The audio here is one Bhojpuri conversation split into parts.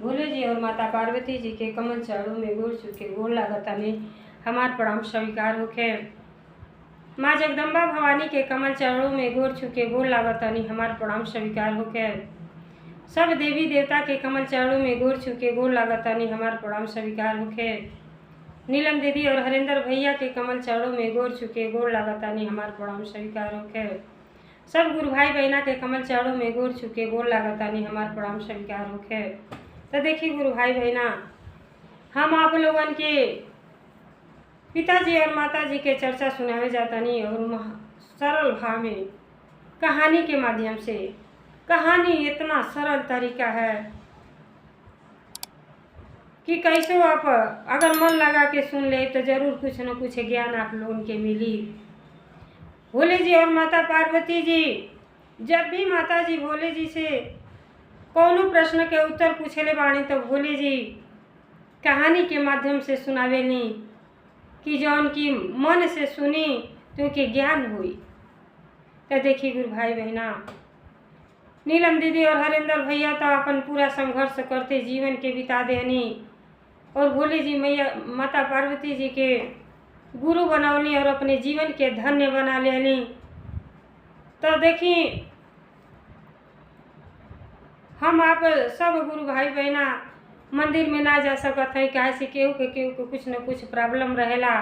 भोले जी और माता पार्वती जी के कमल चरणों में गोड़ चुके गोड़ लागतानी हमार प्रणाम स्वीकार होखे। माँ जगदम्बा भवानी के कमल चरणों में गोड़ चुके गोड़ लागतानी हमार प्रणाम स्वीकार होखे। सब देवी देवता के कमल चरणों में गोड़ चुके गोड़ लागतानी हमार प्रणाम स्वीकार होखे। नीलम दीदी और हरेंद्र भैया के कमल चरणों में गोड़ चुके गोड़ लागतानी हमार प्रणाम स्वीकार होखे। सब गुरु भाई बहना के कमल चरणों में गोड़ चुके गोड़ लागतानी हमार प्रणाम स्वीकार होखे। तो देखिए गुरु भाई बहना, हम आप लोगन के पिताजी और माताजी के चर्चा सुनावे जातानी और सरल भाव में कहानी के माध्यम से। कहानी इतना सरल तरीका है कि कैसे आप अगर मन लगा के सुन ले तो जरूर कुछ न कुछ ज्ञान आप लोगों के मिली। भोले जी और माता पार्वती जी जब भी माता जी भोले जी से कौनो प्रश्न के उत्तर पूछले बाणी तो भोले जी कहानी के माध्यम से सुनावेली कि जौन की मन से सुनी तो के ज्ञान हुई। तो देखिए गुरु भाई बहना, नीलम दीदी और हरेंद्र भैया तो अपन पूरा संघर्ष करते जीवन के बिता देनी और भोले जी मैया माता पार्वती जी के गुरु बनौली और अपने जीवन के धन्य बना लेनी। तो देखिए हम आप सब गुरु भाई बहना मंदिर में ना जा सकत है, काहे से केहू के कुछ न कुछ प्रॉब्लम रहेला।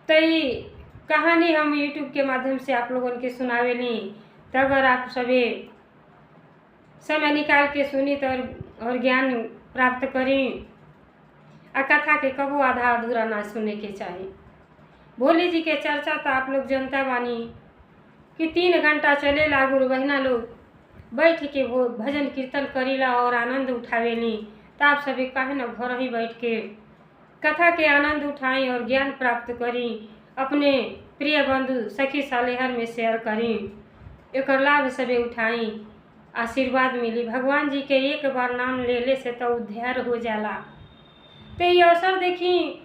तो ये कहानी हम यूट्यूब के माध्यम से आप लोगों के सुनावेली। तो अगर आप सभी समय निकाल के सुनी तो और ज्ञान प्राप्त करी। आ कथा के कबो आधा अधूरा ना सुने के चाहिए। भोले जी के चर्चा तो आप लोग जनता बानी कि 3 घंटा चलेला। गुरु बहना लोग बैठ के वो भजन कीर्तन करीला और आनंद उठावेली। तो आप सभी काहे न घर ही बैठ के कथा के आनंद उठाई और ज्ञान प्राप्त करी। अपने प्रिय बंधु सखी सालेहर में शेयर करी, एक लाभ सभी उठाई, आशीर्वाद मिली। भगवान जी के एक बार नाम लेले से तो उद्धार हो जाला। तो ये अवसर देखी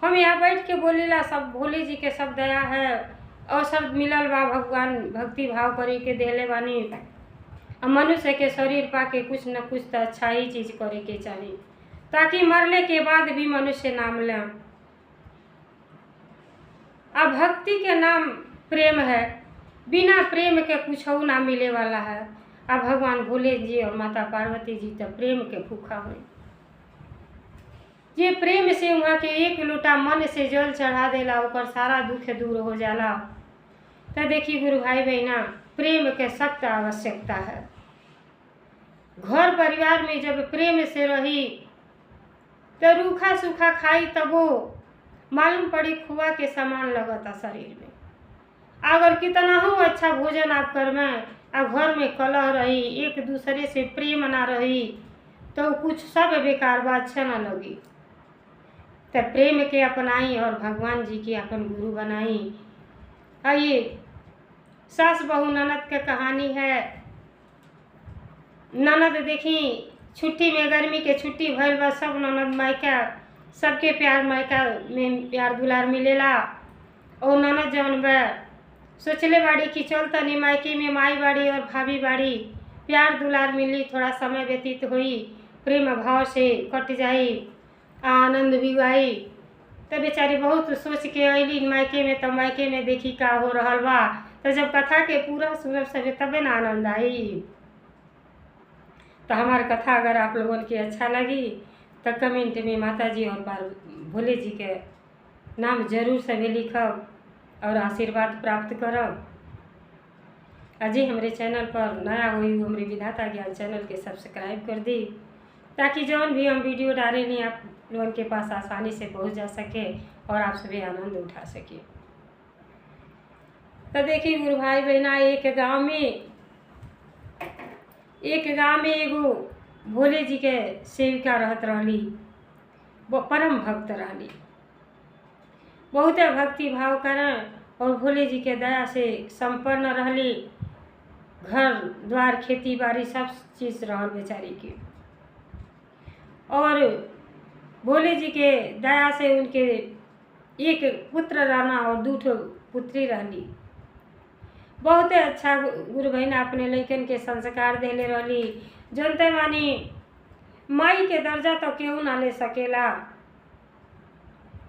हम यहाँ बैठ के बोलेला, सब भोले जी के सब दया है। अवसर मिलल बा, भगवान भक्ति भाव करी के देले बानी। मनुष्य के शरीर पाके कुछ न कुछ तो अच्छा ही चीज करे के चाहिए ताकि मरने के बाद भी मनुष्य नाम ले। अब भक्ति के नाम प्रेम है, बिना प्रेम के कुछ ना मिले वाला है। अब भगवान भोले जी और माता पार्वती जी तो प्रेम के भूखा हुए। ये प्रेम से वहाँ के एक लोटा मन से जल चढ़ा देला, ऊपर सारा दुख दूर हो जाला। तो देखिए गुरु भाई बहना, प्रेम के सख्त आवश्यकता है। घर परिवार में जब प्रेम से रही तो रूखा सूखा खाई तबो मालूम पड़ी खुआ के समान लगता शरीर में। अगर कितना हो अच्छा भोजन आप कर में आ घर में कलह रही, एक दूसरे से प्रेम ना रही तो कुछ सब बेकार बात अच्छा ना लगी। तो प्रेम के अपनाई और भगवान जी की अपन गुरु बनाई। आइए सास बहू ननद के कहानी है। ननद देखी छुट्टी में, गर्मी के छुट्टी भइल बा, सब ननद मायका सबके प्यार मायका में प्यार दुलार मिलेला। और ननद जौन बा सोचले बाड़ी कि चल तनी मायके में माई बाड़ी और भाभी बाड़ी, प्यार दुलार मिली, थोड़ा समय व्यतीत हुई, प्रेम भाव से कट जाई, आनंद भी आई। तो बेचारी बहुत सोच के अली मायके में। तो मायके में देखी का हो रहल बा। तो जब कथा के पूरा सुनब सके तबे ना आनंद आई। तो हमार कथा अगर आप लोगों के अच्छा लगी तो कमेंट में माता जी और भोले जी के नाम जरूर सभी लिखब और आशीर्वाद प्राप्त करब। अजी हमारे चैनल पर नया हुई हमारे विधाता ज्ञान चैनल के सब्सक्राइब कर दी ताकि जौन भी हम वीडियो डालें आप लोगों के पास आसानी से पहुंच जा सके और आप सभी आनंद उठा सके। तो देखिए गुरु भाई बहना, एक गांव में एगो भोले जी के सेविका रहत रहली। वो परम भक्त रहली, बहुत भक्ति भाव करें और भोले जी के दया से संपन्न रहली। घर द्वार खेती बाड़ी सब चीज रहल बेचारी की। और भोले जी के दया से उनके एक पुत्र रहना और 2 पुत्री रहली। बहुते अच्छा गुरु बहिना अपने लइकन के संस्कार देले रहली। जनते मानी माई के दर्जा तो केहू ना ले सकेला।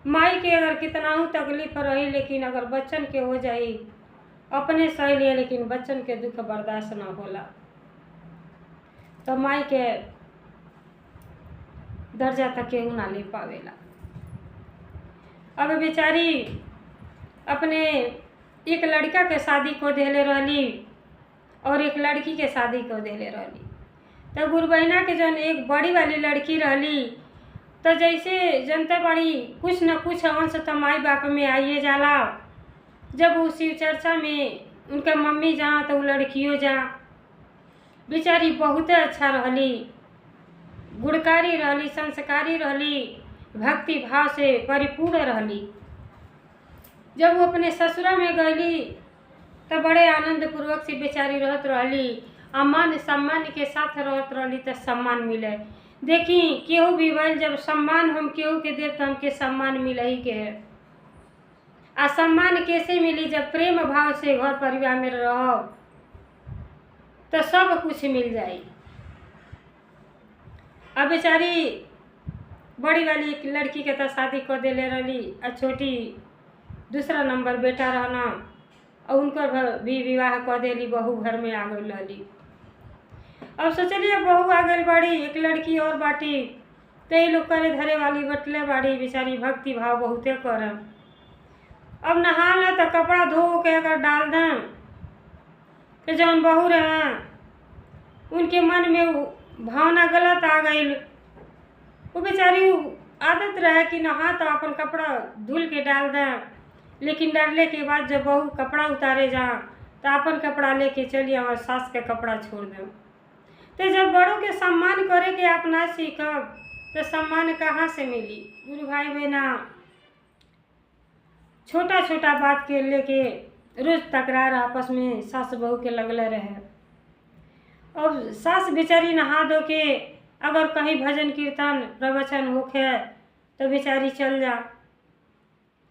माई के अगर कितना तकलीफ रही, लेकिन अगर बच्चन के हो जाई अपने सही लिए, लेकिन बच्चन के दुख बर्दाश्त ना होला। तो माई के दर्जा तक केहू ना ले पावेला। अब बेचारी अपने एक लड़का के शादी को देले रहली और एक लड़की के शादी को देले रहली। तो गुरु बहिना के जौन एक बड़ी वाली लड़की रहली, तो जैसे जनता बड़ी कुछ न कुछ अंश तो माई बाप में आइए जाला। जब वो शिव चर्चा में उनके मम्मी जा तो वो लड़कियों जा। बेचारी बहुत अच्छा रहली, गुणकारी रहली, संस्कारी रहली, भक्ति भाव से परिपूर्ण रहली। जब वो अपने ससुरा में गईली तो बड़े आनंद पूर्वक से बेचारी रहत रहली। मान सम्मान के साथ रहत रहली तो सम्मान मिले। देखी केहू भी भइल, जब सम्मान हम केहू के देव तो हमके सम्मान मिले ही के है। आ सम्मान कैसे मिली? जब प्रेम भाव से घर परिवार में रहो तो सब कुछ मिल जाई। अब बेचारी बड़ी वाली एक लड़की के तो शादी कर देले रहली, और छोटी दूसरा नंबर बेटा रहना और उनकर भी विवाह कर देली। बहू घर में आ गई रहली। अब सोचलिए बहू आ गई बाड़ी, एक लड़की और बाटी, तो ये लोग करे धरे वाली बटले बाड़ी। बेचारी भक्ति भाव बहुते कर। अब नहा ले तो कपड़ा धो के अगर डाल दें तो जौन बहू रहे उनके मन में भावना गलत आ गई। वो बेचारी आदत रहे कि नहा तो अपन कपड़ा धुल के डाल दें, लेकिन डालने के बाद जब बहू कपड़ा उतारे जा तो अपन कपड़ा लेके चलिए और सास के कपड़ा छोड़ दें। तो जब बड़ों के सम्मान करे के आप ना सीखब तो सम्मान कहाँ से मिली? गुरु भाई बहना छोटा छोटा बात के लेके रोज तकरार आपस में सास बहू के लगले रहे। अब सास बेचारी नहा धो के अगर कहीं भजन कीर्तन प्रवचन होखे तो बेचारी चल जा।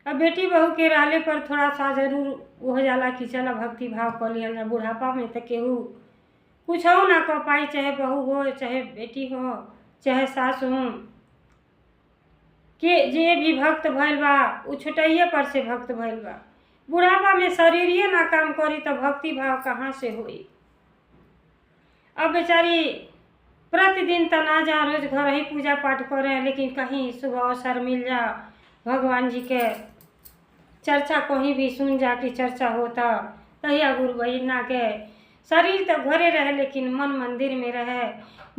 अब बेटी बहू के रहले पर थोड़ा सा जरूर हो जाला कि चला भक्ति भाव कर लिया। बुढ़ापा में तो केहू कुछ हो ना कर पाई, चाहे बहू हो, चाहे बेटी हो, चाहे सास हो। के जे भी भक्त भइल बा उ छुटैये पर से भक्त भइल बा। बुढ़ापा में शरीरिये ना काम करी तो भक्ति भाव कहाँ से होई? अब बेचारी प्रतिदिन तो ना जा, रोज घर ही पूजा पाठ करें, लेकिन कहीं शुभ अवसर मिल जा, भगवान जी के चर्चा कहीं भी सुन जा कि चर्चा होता, तहिया गुरु बहिना के शरीर तो घरे रहे लेकिन मन मंदिर में रहे।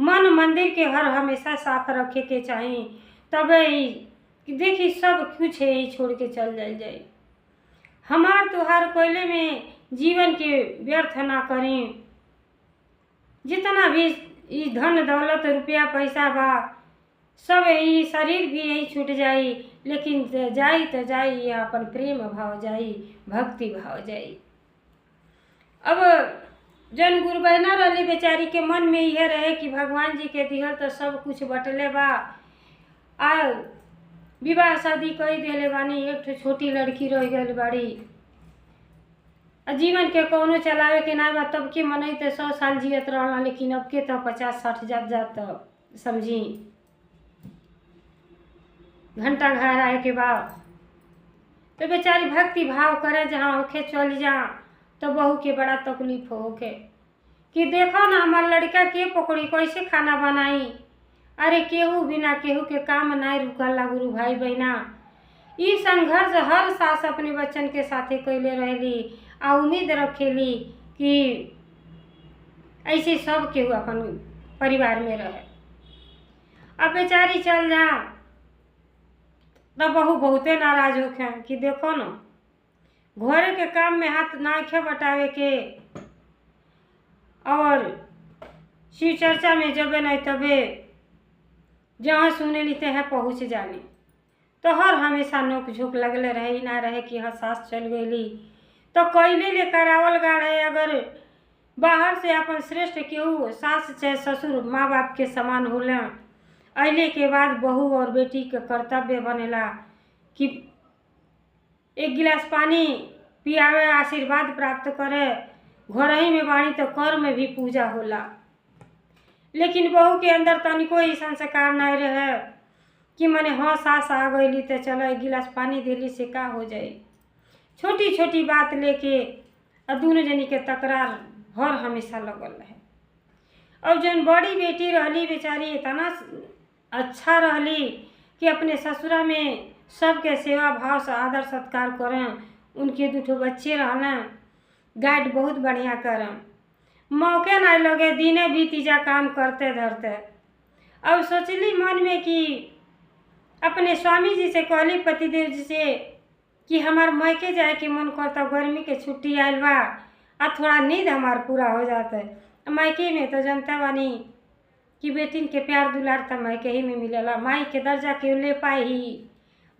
मन मंदिर के हर हमेशा साफ रखे के चाहिए, तबे देखी सब कुछ है ही छोड़ के चल जाए। हमार तुहार कोयले में जीवन के व्यर्थ ना करें। जितना भी ई धन दौलत रुपया पैसा बा सब यही, शरीर भी यही छूट जाई, लेकिन जाई तो जाई अपन प्रेम भाव जाई, भक्ति भाव जाई। अब जन गुरु बहना रहली बेचारी के मन में यह रहे कि भगवान जी के दिहल तो सब कुछ बटले बा। आ विवाह शादी कई देले बानी, एक छोटी लड़की रह गई बाड़ी। जीवन के कौनो चलावे के ना बा, तब के मनई तो 100 साल जियत रहना, लेकिन अब के तो 50-60 जात समझी घंटा घर आए के बाद। तो बेचारी भक्ति भाव करे, जहाँ होके चल जा। तो बहू के बड़ा तकलीफ होके कि देखो ना हमार लड़का के पकड़ी कैसे खाना बनाई। अरे केहू बिना केहू के काम नहीं रुकला गुरु भाई बहना। ई संघर्ष हर सास अपने बच्चन के साथे कैले रहली, आ उम्मीद रखेली कि ऐसे सब केहू अपन परिवार में रहे। अब बेचारी चल जा तो बहू बहुते नाराज होखे कि देखो ना घरे के काम में हाथ नाखे बटावे के, और शिव चर्चा में जबे नहीं तबे जहाँ सुने लीते हैं पहुँच जाने। तो हर हमेशा नोक झोंक लगले रहे, ही ना रहे कि हाँ सास चल गईली तो कैले ले करावल गाड़े। अगर बाहर से अपन श्रेष्ठ केहू सास चाहे ससुर माँ बाप के समान होला, अइले के बाद बहू और बेटी के कर्तव्य बनेला कि एक गिलास पानी पियावे, आशीर्वाद प्राप्त करे। घर ही में बाणी तो कर में भी पूजा होला। लेकिन बहू के अंदर तनिको ही संस्कार नहीं रहे कि मने हाँ सास आ गईली तो चलो एक गिलास पानी देली से का हो जाए। छोटी छोटी बात लेके दोनों जनी के तकरार हर हमेशा लगल रहे। और जौन बड़ी बेटी रहली बेचारी इतना अच्छा रहली कि अपने ससुरा में सबके सेवा भाव से आदर सत्कार करें। उनके 2 बच्चे रहना, गाइड बहुत बढ़िया करें। मौके नहीं लगे, दिने बीती जा काम करते धरते। अब सोचली मन में कि अपने स्वामी जी से कहली, पतिदेव जी से कि हमार मैके जाए के मन करता, गर्मी के छुट्टी आयल बा आ थोड़ा नींद हमार पूरा हो जाता है। मैके में तो जनता बानी कि बेटिन के प्यार दुलार तो मैके ही में मिलेला। माई के दर्जा के ले पाई ही,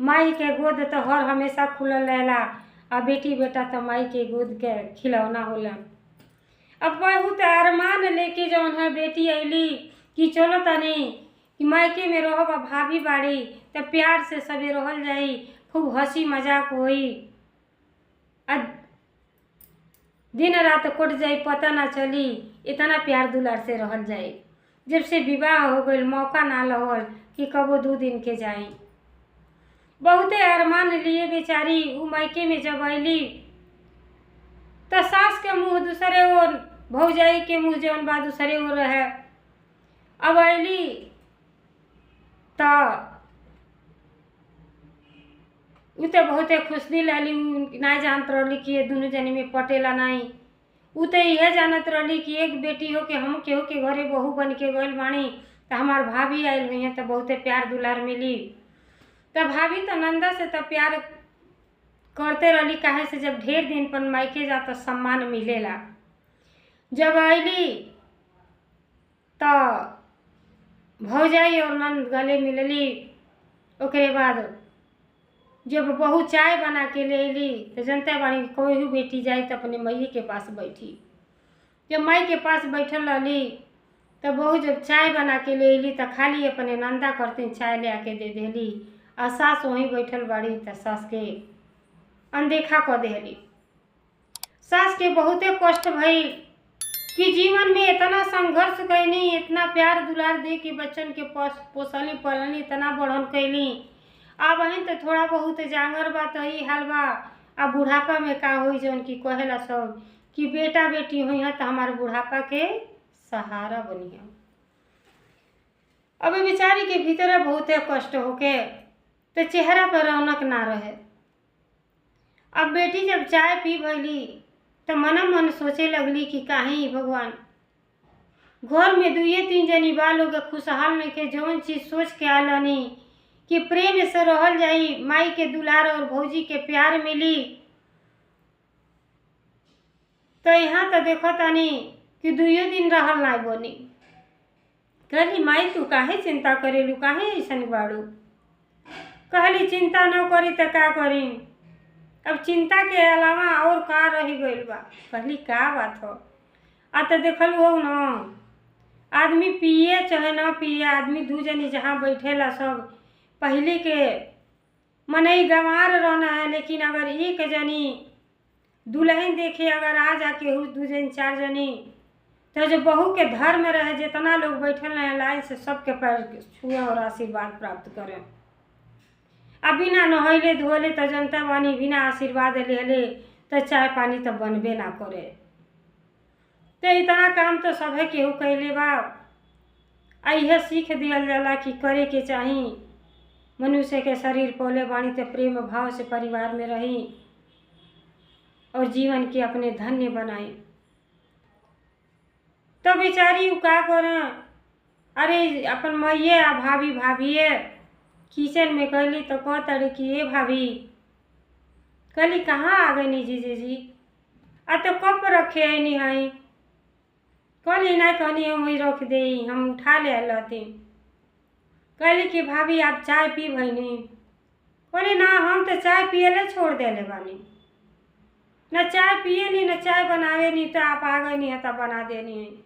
माई के गोद तो हर हमेशा खुलल रहेला आ बेटी बेटा तो माई के गोद के खिलौना होला। अब बहुत अरमान लेके जौन है बेटी अली कि चलो तनी कि मायके में रहो, भाभी बाड़ी तो प्यार से सबे रहल जाई, खूब हंसी मजाक होई, दिन रात कट जाई पता ना चली, इतना प्यार दुलार से रहल जाई। जब से विवाह हो गई मौका ना लगल कि कबो 2 दिन के जाई। बहुते अरमान लिए बेचारी उ मायके में जब अली तो सास के मुँह दूसरे ओर, भौजाई के मुँह जौन बा दूसरे ओर रहे। अब अली तो उ तो बहुते खुश दिल अली, नहीं जानत रही कि ये दोनों जनी में पटेला नहीं। उ तो यह जानत रही कि एक बेटी हो के हम केहू के घरे बहू बन के गइल बानी तो हमार भाभी आयल हुई है तो बहुते प्यार दुलार मिली। तो भाभी तो नंदा से तो प्यार करते रही, काहे से जब ढेर दिन पर मायके जा तो सम्मान मिलेला। जब अली तो भौजाई और नंद गले मिलली। ओकरे बाद जब बहू चाय बना के ले अली तो जनता बाणी कोई भी बेटी जाए तो अपने मई के पास बैठी। जब मई के पास बैठल रही तो बहू जब चाय बना के ले अली तो खाली अपने नंदा करते चाय ले आके दे देली और सास वहीं बैठल बाड़ी तो सास के अनदेखा कर देली। सास के बहुते कष्ट भई कि जीवन में इतना संघर्ष कैली, इतना प्यार दुलार दे के बच्चन के पोसली पलनी, इतना बढ़न कैली। अब वहीं तो थोड़ा बहुत जांगर बा तो ही हाल बा। अब बुढ़ापा में का हुई जौन की कहेला सब कि बेटा बेटी हुई है तो हमारे बुढ़ापा के सहारा बनी है। अब बेचारी के भीतर बहुते कष्ट होके तो चेहरा पर रौनक ना रहे। अब बेटी जब चाय पी भैली तो मन मन सोचे लगली कि काहे भगवान घर में 2-3 जनी बा लोग खुशहाल में के जौन चीज सोच के आलनी कि प्रेम से रहल जाई, माई के दुलार और भौजी के प्यार मिली। तो यहाँ तो देखो तानी कि 2 दिन रहल ना बनी। कहली माई तू काहे चिंता करेलू, काहे ऐसन बाड़ू। कहली चिंता न करी तो का करी, अब चिंता के अलावा और का रही गइल बा। कहली का बात हो। आ तो देखल हो न, आदमी पिए चाहे ना पिए, आदमी 2 जनी जहाँ बैठेला सब पहले के मनई गंवार रहना है। लेकिन अगर एक जनी दुल्हन देखे अगर आ जाके 2 जन 4 जनी तो जो बहू के धर्म रहे जितना लोग बैठल रहे लाइन से सबके पैर छुए और आशीर्वाद प्राप्त करें। अब बिना नहैले धोले तो जनता बानी बिना आशीर्वाद लेले तो चाय पानी तो बनबे ना करे। तो इतना काम तो सभे केहू कैले बा। यह सीख दियल जाला कि करे के चाही। मनुष्य के शरीर पौले बाणी तो प्रेम भाव से परिवार में रही और जीवन के अपने धन्य बनाए। तो बेचारी का करे, अरे अपन मैये आ भाभी भाभीए किचन में कहली तो कहतड़ी कि ये भाभी। कहली कहाँ आ गई जीजे जी, आ तो कब रखे है नहीं है। कहली नहीं, कहनी हम वही रख दे, हम उठा ले लती। कहली कि भाभी आप चाय पी भईनी। कहली ना हम तो चाय पियले छोड़ देले बानी, न चाय पिए नहीं न चाय बनावे नहीं, तो आप आ गई नहीं है तब बना देनी है।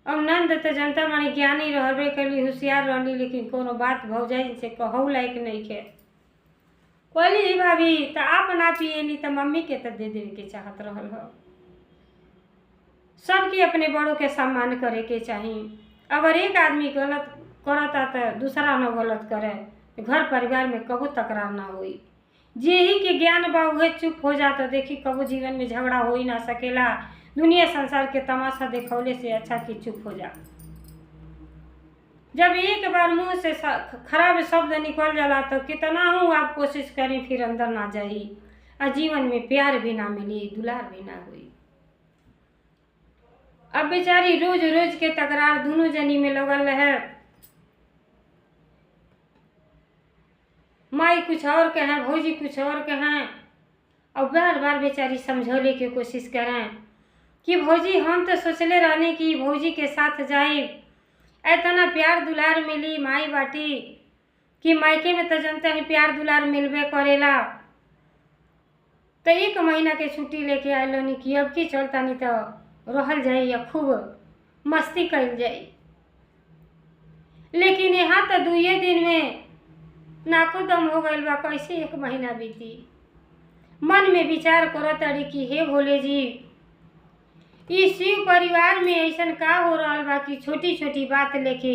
अब नंद तो जनता मानी ज्ञानी रहबे कली, होशियार रहली, लेकिन कोनो बात भौजाई से कहू लायक नहीं के। बोली ही भाभी तो आप ना पिए नहीं तो मम्मी के तो दे देवे के चाहत रहल हो। सबके अपने बड़ों के सम्मान करे के चाहिए। अगर एक आदमी गलत करता तो दूसरा न गलत करे, घर परिवार में कबो तकरार ना होई। जे ही के ज्ञान बा उहे चुप हो जाता, देखी कबो जीवन में झगड़ा हो ही ना सकेला। दुनिया संसार के तमाशा देखौले से अच्छा कि चुप हो जा। जब एक बार मुंह से खराब शब्द निकल जाला तो कितना हूँ आप कोशिश करें फिर अंदर ना जाई, और जीवन में प्यार भी ना मिली, दुलार भी ना हुई। अब बेचारी रोज रोज के तकरार दोनों जनी में लगल रहे। माई कुछ और कहें, भौजी कुछ और कहें, और बार बार बेचारी समझौले की कोशिश करें कि भौजी हम तो सोचले रहने कि भौजी के साथ जाए, इतना प्यार दुलार मिली माई बाटी कि मायके में तो जनते हैं प्यार दुलार मिलबे करेला। तो 1 महीना के छुट्टी लेके आयल नहीं कि अब की चलता नहीं तो रहल जाए या खूब मस्ती कल जाए। लेकिन यहाँ तो 2 दिन में नाको दम हो गइल बा। कैसे 1 महीना बीती। मन में विचार करत अड़ी कि हे भोले जी, इस शिव परिवार में ऐसा का हो रहा बा कि छोटी छोटी बात लेके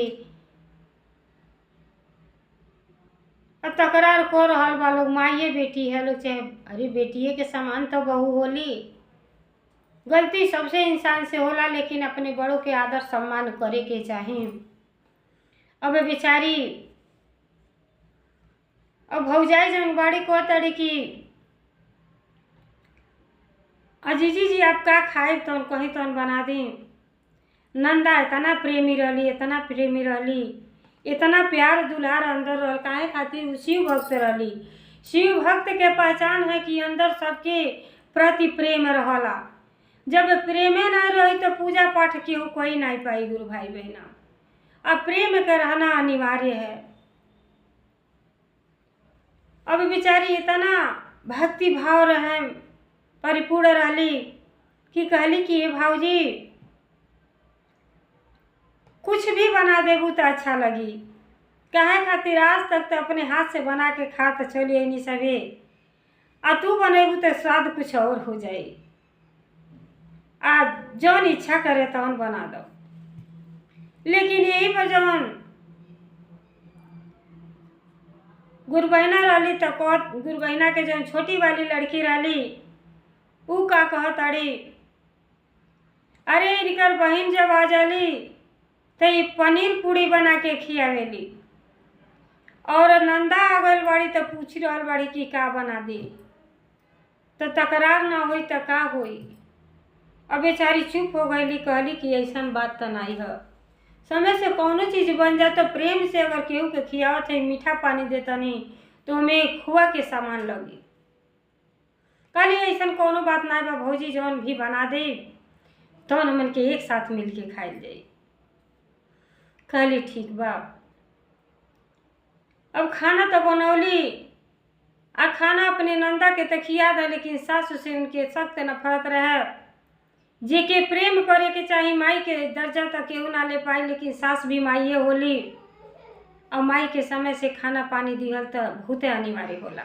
तकरार कर रहा बा लोग। माइए बेटी है लोग, चाहे अरे बेटिए के समान तो बहू होली। गलती सबसे इंसान से होला, लेकिन अपने बड़ों के आदर सम्मान करे के चाहिए। अब बेचारी अब भौजाई जन बाड़ी को तड़ी की अजीजी जी आप का खाए तो कहीं तो बना दी। नंदा इतना प्रेमी रहली, इतना प्रेमी रहली, इतना प्यार दुलार अंदर रह काहे खातिर शिव भक्त रहली। शिव भक्त के पहचान है कि अंदर सबके प्रति प्रेम रहला। जब प्रेमे ना रही तो पूजा पाठ केहू कोई नहीं पाई गुरु भाई बहना। अब प्रेम का रहना अनिवार्य है। अब बेचारी इतना भक्ति भाव रहे परिपूर्ण रहली कि कहली कि भाऊजी कुछ भी बना देबू तो अच्छा लगी। काहे खातिर आज तक तो अपने हाथ से बना के खा तो चलिए नहीं सबे, आ तू बनेबू तो स्वाद कुछ और हो जाए। आज जौन इच्छा करे तौन बना दो। लेकिन यही पर जौन गुरु बहना रहली तो गुरु बहना के जौन छोटी वाली लड़की रहली ऊ का कहत अड़ी, अरे इनकर बहन जब आ जाली तो ये पनीर पूड़ी बना के खियावेली, और नंदा आ गइल बाड़ी तो पूछ रहल बाड़ी कि का बना दी। तो तकरार ना होई तो का होई। अब बेचारी चुप हो गईली, कहली कि ऐसा बात तो नहीं है। समय से कौनो चीज़ बन जाए तो प्रेम से अगर केहू के खियावत है, मीठा पानी देता नहीं तो हमें खुआ के सामान लगी। कल ऐसा कोनो बात ना बा, भौजी जौन भी बना दे तो हमन के एक साथ मिल के खाइल जाए। कहली ठीक बा। अब खाना तो बनौली, आ खाना अपने नंदा के तो खिया दे, लेकिन सासू से उनके सख्त नफरत रहे। जे के प्रेम करे के चाहिए माई के दर्जा तक केहू ना ले पाई, लेकिन सास भी माइए होली, और माई के समय से खाना पानी दिहल तो बहुते अनिवार्य होला।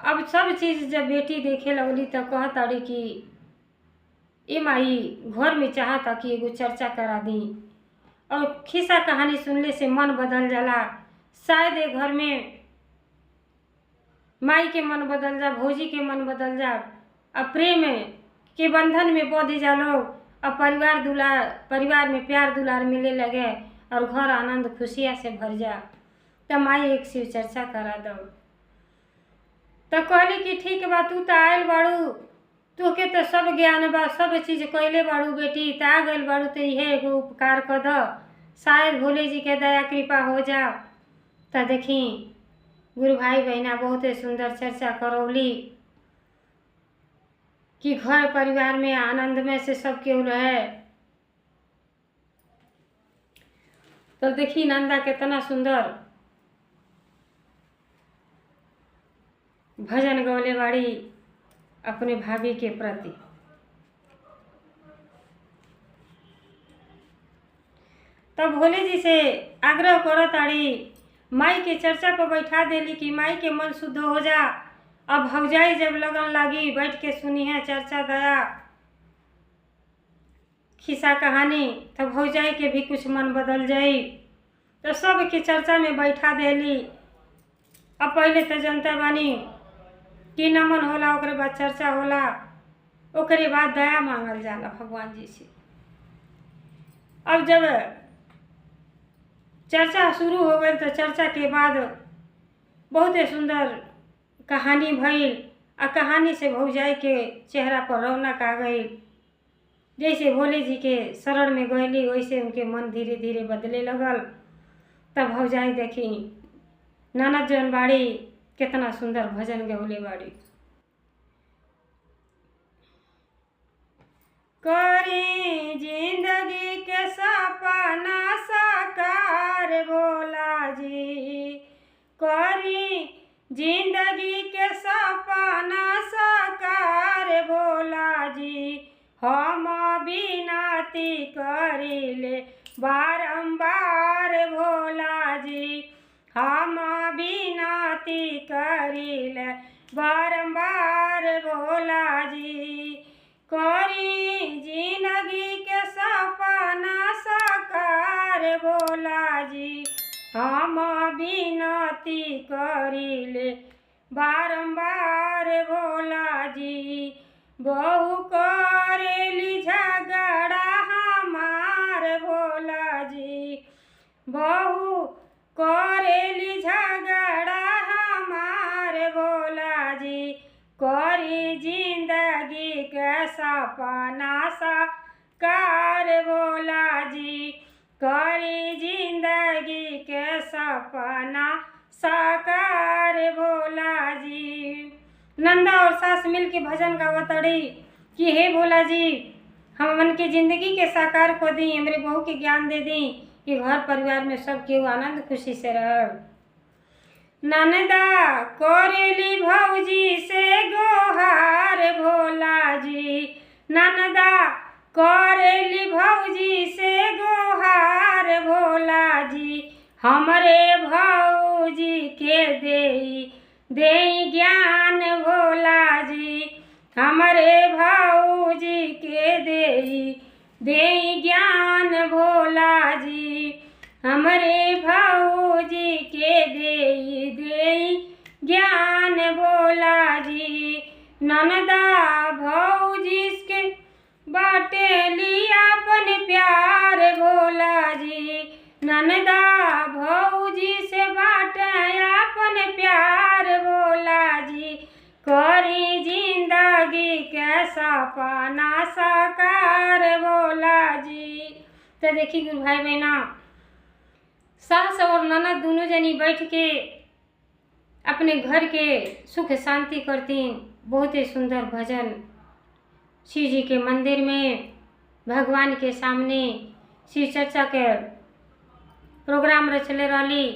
अब सब चीज़ जब बेटी देखे लगली तो कहत अड़ी कि ए माई घर में चाहता कि एगो चर्चा करा दी, और खिस्सा कहानी सुनले से मन बदल जाला। शायद ए घर में माई के मन बदल जा, भौजी के मन बदल जा, अब प्रेम के बंधन में बंध जा लोग, अब परिवार में प्यार दुलार मिले लगे, और घर आनंद खुशियाँ से भर जा। तो माई एक शिव चर्चा करा दो। तो कहली कि ठीक बा, तू तो आयल बाड़ू, तू के तो सब ज्ञान बा, सब चीज़ कैले बाड़ू बेटी, तो आ गइल बाड़ू तो यह एगो उपकार कर दो, शायद भोले जी के दया कृपा हो जा। तो देखी गुरु भाई बहना बहुत सुंदर चर्चा करौली कि घर परिवार में आनंद में से सब केहू रहे। तो देखी नंदा कितना सुंदर भजन गौले बाड़ी अपने भाभी के प्रति। तब भोले जी से आग्रह करत आड़ी माई के चर्चा पर बैठा देली कि माई के मन शुद्ध हो जा। अब भौजाई जब लगन लगी बैठ के सुनी है चर्चा दया खिस्सा कहानी, तो भौजाई के भी कुछ मन बदल जाई। तो सब के चर्चा में बैठा देली। अब पहले तो जनता बानी कि नमन होला, ओकरे बाद चर्चा होला, ओकरे बाद दया मांगल जाला भगवान जी से। अब जब चर्चा शुरू हो गई तो चर्चा के बाद बहुत ही सुंदर कहानी भइल। आ कहानी से भौजाई के चेहरा पर रौनक आ गई। जैसे भोले जी के शरण में गईली वैसे उनके मन धीरे धीरे बदले लगल। तब भौजाई देखी ननद जौन बाड़ी कितना सुंदर भजन गौले बाड़ी। करी जिंदगी के सपना साकार भोला जी, करी जिंदगी के सपना साकार भोला जी। हम विनती करिले बारंबार भोला जी, हम विनती करिले बारंबार भोला जी। करी जिंदगी के सपना साकार भोला जी, हम विनती करिले बारंबार भोला जी। बहु करेली झगड़ा हमार भोला जी, बहु करेली झगड़ा हमार भोला जी। करी जिंदगी के सपना साकार भोला जी, करी जिंदगी के सपना साकार भोला जी। नंदा और सास मिल के भजन गावतड़ी कि हे भोला जी, हम मन के जिंदगी के साकार को दी, हमरे बहू के ज्ञान दे दी कि घर परिवार में सब केहू आनंद खुशी से रह। ननदा करेली भौजी से गोहार भोला जी, ननदा करेली भौजी से गोहार भोला जी। हमरे भौजी के देई ज्ञान भोला जी, हमरे भौजी के देई ज्ञान भोला जी, हमरे भौजी के देई ज्ञान भोला जी। ननदा भौजी के बाटेली अपन प्यार भोला जी, ननदा भौजी से बाटे अपन प्यार भोला जी। करी जिंदगी के सपना साकार भोला जी। तो देखी गुरु भाई बहना, सास और ननद दोनों जनी बैठ के अपने घर के सुख शांति करती। बहुत ही सुंदर भजन शिव जी के मंदिर में भगवान के सामने शिव चर्चा के प्रोग्राम रचले रहली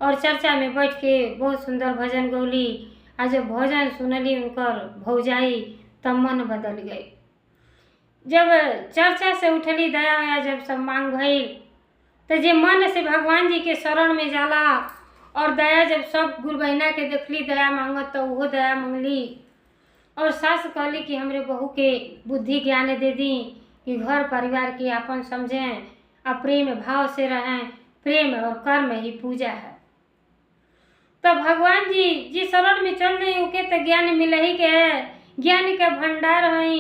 और चर्चा में बैठ के बहुत सुंदर भजन गौली। आज जब भजन सुनली उनकर भौजाई तब मन बदल गई। जब चर्चा से उठली दया या जब सब मांग भइल तो जे मन से भगवान जी के शरण में जाला और दया जब सब गुरु बहिना के देखली दया मांगत तो वो दया मांगली। और सास कहली कि हमरे बहू के बुद्धि ज्ञान दे दी कि घर परिवार के अपन समझें और प्रेम भाव से रहें। प्रेम और कर्म ही पूजा है। तो भगवान जी जिस शरण में चल रही उके तो ज्ञान मिल ही के है, ज्ञान का भंडार है।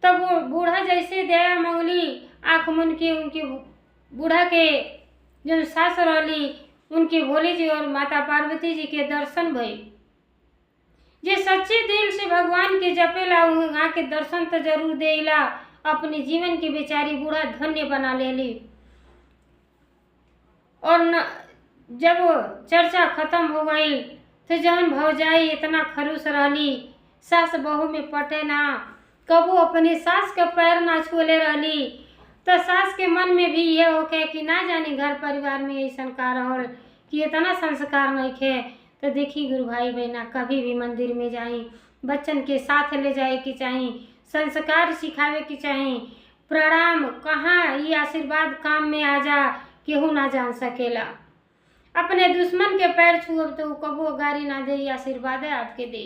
तब वो बूढ़ा जैसे दया मांगली आँख मुन के उनके बूढ़ा के जो सास रहली उनके भोले जी और माता पार्वती जी के दर्शन भई। जे सच्चे दिल से भगवान के जपेला वहाँ के दर्शन तो जरूर देला। अपने जीवन के बेचारी बूढ़ा धन्य बना लेली। और जब चर्चा खत्म हो गई तो जौन भौजाई इतना खरूस रहली सास बहू में पटे ना, कबू अपनी सास के पैर ना छूले रहली। तो सास के मन में भी ये होके कि ना जाने घर परिवार में ऐसा का रहल कि इतना संस्कार नहीं खे। तो देखी गुरु भाई बहना, कभी भी मंदिर में जाई बच्चन के साथ ले जाए कि चाहिए, संस्कार सिखावे की चाहिए। प्रणाम कहाँ ये आशीर्वाद काम में आ जा केहू ना जान सकेला। अपने दुश्मन के पैर छुअब तो कबो गारी ना दे, आशीर्वाद आपके दे।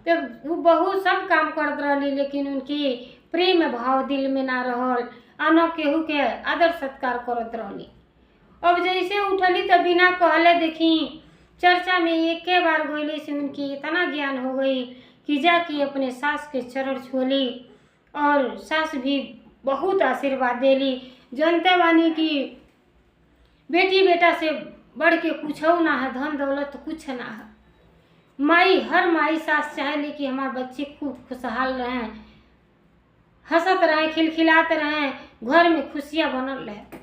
तो वो बहुत सब काम करत रहली, लेकिन उनकी प्रेम भाव दिल में ना रहल, आनो केहू के आदर सत्कार करत रहली। अब जैसे उठली तो बिना कहले देखी चर्चा में एक बार गईले से उनकी इतना ज्ञान हो गई कि जाके अपने सास के चरण छुअली, और सास भी बहुत आशीर्वाद देली। जनता बानी की बेटी बेटा से बढ़ के कुछ ना है, धन दौलत कुछ ना है। माई, हर माई सास चाहेली कि हमारे बच्चे खूब खुशहाल रहें, हंसत रहें, खिलखिलाते रहें, घर में खुशियाँ बनल रहे।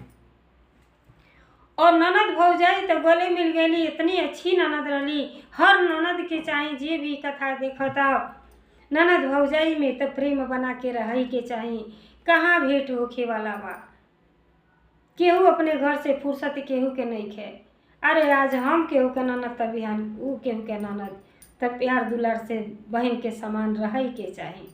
और ननद भौजाई तो गले मिल गई, इतनी अच्छी ननद रही। हर ननद के चाहे जे भी कथा देखता, ननद भौजाई में तो प्रेम बना के रही के चाही। कहाँ भेंट होखे वाला बा, केहू अपने घर से फुर्सत केहू के नहीं खे। अरे आज हम केहू के ननद तब बिहान ऊ केहू के ननद, तब प्यार दुलार से बहन के समान रही के चाही,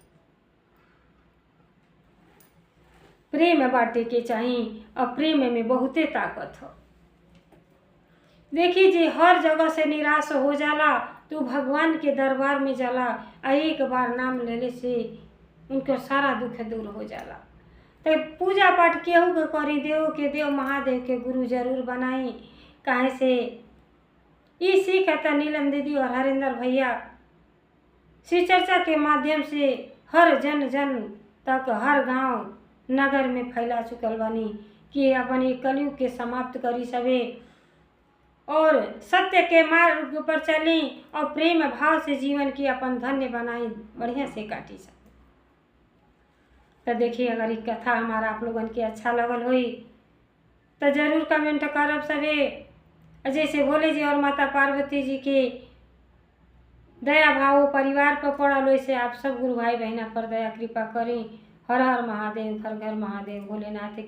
प्रेम बांटे के चाही। और प्रेम में बहुते ताकत हो। देखी जी हर जगह से निराश हो जाला तो भगवान के दरबार में जाला, एक बार नाम लेले से उनका सारा दुख दूर हो जाला। तो पूजा पाठ केहू के करी, देव के देव महादेव के गुरु जरूर बनाई। काहे से ये सीख है तो नीलम दीदी और हरिंदर भैया श्री चर्चा के माध्यम से हर जन जन तक, हर गांव नगर में फैला चुकल बानी कि अपनी कलयुग के समाप्त करी सवे और सत्य के मार्ग पर चली और प्रेम भाव से जीवन की अपन धन्य बनाई, बढ़िया से काटी सब। तो देखिए अगर ये कथा हमारा आप लोगन के अच्छा लगल हुई तो जरूर कमेंट करब सवे। जैसे भोले जी और माता पार्वती जी के दया भाव परिवार पर पड़ल, वैसे आप सब गुरु भाई बहना पर दया कृपा करें। हर हर महादेव, घर घर महादेव, भोलेनाथ की।